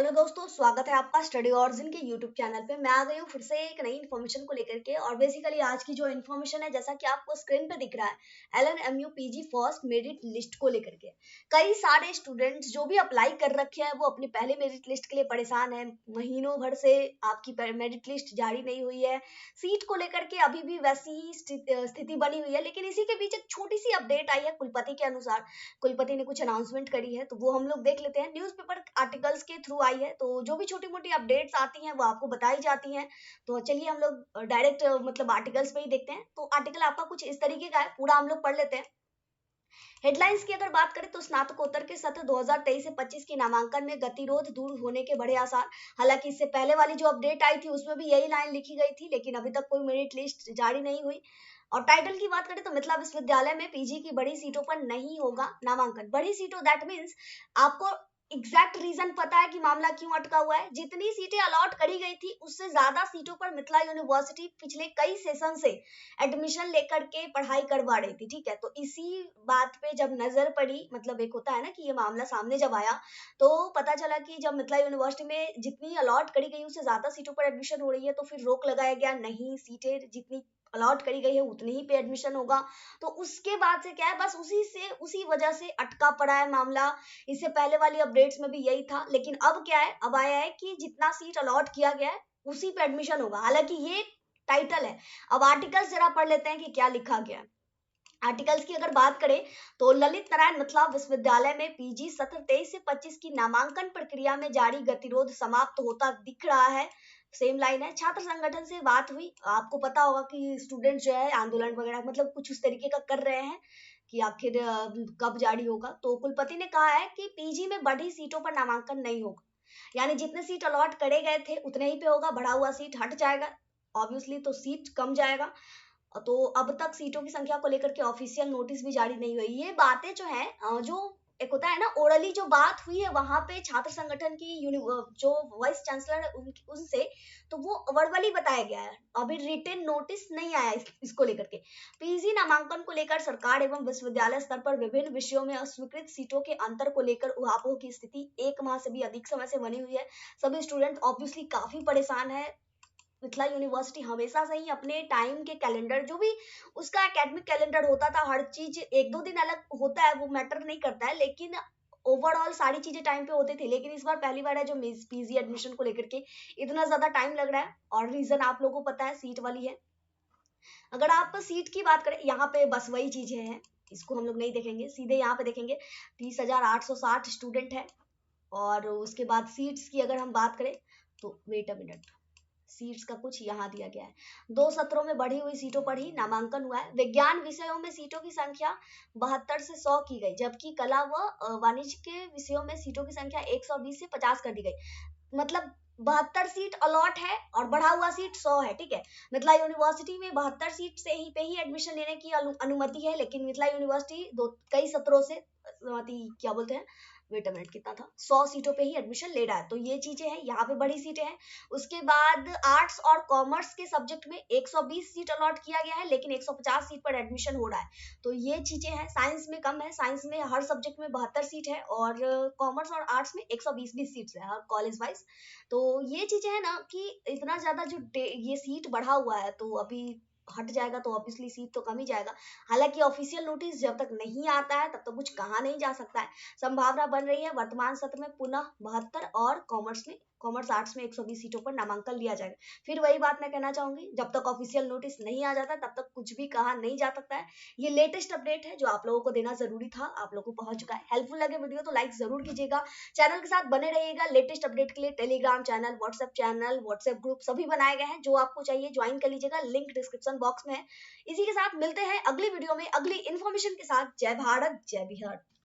Hello दोस्तों, स्वागत है आपका स्टडी ऑरिजिन के यूट्यूब चैनल पे। मैं आ गई हूँ फिर से एक नई इन्फॉर्मेशन को लेकर के। और बेसिकली आज की जो इन्फॉर्मेशन है, जैसा कि आपको स्क्रीन पे दिख रहा है, LNMU PG first merit list को लेकर के। कई सारे स्टूडेंट्स जो भी अप्लाई कर रखे हैं वो अपनी पहले मेरिट लिस्ट के लिए परेशान है। महीनों भर से आपकी मेरिट लिस्ट जारी नहीं हुई है। सीट को लेकर के अभी भी वैसी ही स्थिति बनी हुई है। लेकिन इसी के बीच एक छोटी सी अपडेट आई है कुलपति के अनुसार। कुलपति ने कुछ अनाउंसमेंट करी है, तो वो हम लोग देख लेते हैं। न्यूज़पेपर आर्टिकल्स के थ्रू आई है, तो जो भी छोटी मोटी अपडेट्स आती हैं वो आपको बताई जाती हैं। तो चलिए हम लोग डायरेक्ट मतलब आर्टिकल्स पे ही देखते हैं। तो आर्टिकल आपका कुछ इस तरीके का है, पूरा हम लोग पढ़ लेते हैं। हेडलाइंस की अगर बात करें तो स्नातकोत्तर के सत्र 2023 से 25 के नामांकन में गतिरोध दूर होने के बड़े आसार। हालांकि इससे पहले वाली जो अपडेट आई थी उसमें भी यही लाइन लिखी गई थी, लेकिन अभी तक कोई मेरिट लिस्ट जारी नहीं हुई। और टाइटल की बात करें तो मिथिला विश्वविद्यालय में पीजी की बड़ी सीटों पर नहीं होगा नामांकन। बड़ी सीटों दैट मीन्स आपको एग्जैक्ट रीजन पता है कि मामला क्यों अटका हुआ है। जितनी सीटें अलॉट करी गई थी उससे ज्यादा सीटों पर मिथिला यूनिवर्सिटी पिछले कई सेशन से एडमिशन लेकर के पढ़ाई करवा रही थी। ठीक है, तो इसी बात पे जब नजर पड़ी, मतलब एक होता है ना कि ये मामला सामने जब आया, तो पता चला कि जब मिथिला यूनिवर्सिटी में जितनी अलॉट करी गई उससे ज्यादा सीटों पर एडमिशन हो रही है, तो फिर रोक लगाया गया, नहीं सीटें जितनी अलॉट करी गई है उतनी ही पे एडमिशन होगा। तो उसके बाद से क्या है, बस उसी वजह से अटका पड़ा है मामला। इससे पहले वाली अपडेट्स में भी यही था, लेकिन अब क्या है, अब आया है कि जितना सीट अलॉट किया गया है उसी पे एडमिशन होगा। हालांकि ये टाइटल है। अब आर्टिकल्स जरा पढ़ लेते हैं कि क्या लिखा गया है। आर्टिकल्स की अगर बात करें तो ललित नारायण मिथिला विश्वविद्यालय में पीजी सत्र 23 से 25 की नामांकन प्रक्रिया में जारी गतिरोध समाप्त होता दिख रहा है। सेम लाइन है। छात्र संगठन से बात हुई, आपको पता होगा कि स्टूडेंट जो है आंदोलन वगैरह मतलब कुछ उस तरीके का कर रहे हैं कि आखिर कब जारी होगा। तो कुलपति ने कहा है कि पीजी में बढ़ी सीटों पर नामांकन नहीं होगा, यानी जितने सीट अलॉट करे गए थे उतने ही पे होगा। बढ़ा हुआ सीट हट जाएगा ऑब्वियसली, तो सीट कम जाएगा। तो अब तक सीटों की संख्या को लेकर के ऑफिशियल नोटिस भी जारी नहीं हुई। ये बातें जो है जो एक होता है ना ओरली जो बात हुई है वहां पे छात्र संगठन की जो वाइस चांसलर है उनसे, तो वो वर्बली बताया गया है। अभी रिटन नोटिस नहीं आया इसको लेकर के। पीजी नामांकन को लेकर सरकार एवं विश्वविद्यालय स्तर पर विभिन्न विषयों में अस्वीकृत सीटों के अंतर को लेकर उहापोह की स्थिति 1 माह से भी अधिक समय से बनी हुई है। सभी स्टूडेंट ऑब्वियसली काफी परेशान है। मिथिला यूनिवर्सिटी हमेशा से ही अपने टाइम के कैलेंडर, जो भी उसका एकेडमिक कैलेंडर होता था, हर चीज एक दो दिन अलग होता है वो मैटर नहीं करता है, लेकिन ओवरऑल सारी चीजें टाइम पे होती थी। लेकिन इस बार पहली बार है जो पीजी एडमिशन को लेकर के इतना ज्यादा टाइम लग रहा है। और रीजन आप लोगों को पता है, सीट वाली है। अगर आप सीट की बात करें, यहाँ पे बस वही चीजें हैं, इसको हम लोग नहीं देखेंगे, सीधे यहाँ पे देखेंगे 30,860 स्टूडेंट है। और उसके बाद सीट्स की अगर हम बात करें तो वेट अ मिनट, सीट्स का कुछ यहाँ दिया गया है। 2 सत्रों में बढ़ी हुई सीटों पर ही नामांकन हुआ है। विज्ञान विषयों में सीटों की संख्या 72 से 100 की गई, जबकि कला व वाणिज्य के विषयों में सीटों की संख्या 120 से 50 कर दी गई। मतलब 72 सीट अलॉट है और बढ़ा हुआ सीट 100 है। ठीक है, मिथिला यूनिवर्सिटी में 72 सीट से ही पे ही एडमिशन लेने की अनुमति है, लेकिन मिथिला यूनिवर्सिटी कई सत्रों से क्या बोलते हैं, वेट अ मिनट, कितना था, 100 सीटों पे ही एडमिशन ले रहा है। तो ये चीजें हैं, यहाँ पे बड़ी सीटें हैं। उसके बाद आर्ट्स और कॉमर्स के सब्जेक्ट में 120 सीट अलॉट किया गया है, लेकिन 150 सीट पर एडमिशन हो रहा है। तो ये चीजें हैं। साइंस में कम है, साइंस में हर सब्जेक्ट में 72 सीट है, और कॉमर्स और आर्ट्स में 120 सीट्स है हर कॉलेज वाइज। तो ये चीजें है ना कि इतना ज्यादा जो ये सीट बढ़ा हुआ है, तो अभी हट जाएगा तो ऑब्वियसली सीट तो कम ही जाएगा। हालांकि ऑफिशियल नोटिस जब तक नहीं आता है तब तक कुछ कहा नहीं जा सकता है। संभावना बन रही है वर्तमान सत्र में पुनः 72 और कॉमर्स आर्ट्स में 120 सीटों पर नामांकन लिया जाएगा। फिर वही बात मैं कहना चाहूंगी, जब तक ऑफिशियल नोटिस नहीं आ जाता तब तक कुछ भी कहा नहीं जा सकता है। ये लेटेस्ट अपडेट है जो आप लोगों को देना जरूरी था, आप लोगों को पहुंच चुका है। हेल्पफुल लगे वीडियो तो लाइक जरूर कीजिएगा, चैनल के साथ बने रहिएगा। लेटेस्ट अपडेट के लिए टेलीग्राम चैनल, व्हाट्सएप ग्रुप सभी बनाए गए हैं, जो आपको चाहिए ज्वाइन कर लीजिएगा, लिंक डिस्क्रिप्शन बॉक्स में है। इसी के साथ मिलते हैं अगली वीडियो में अगली इन्फॉर्मेशन के साथ। जय भारत, जय बिहार।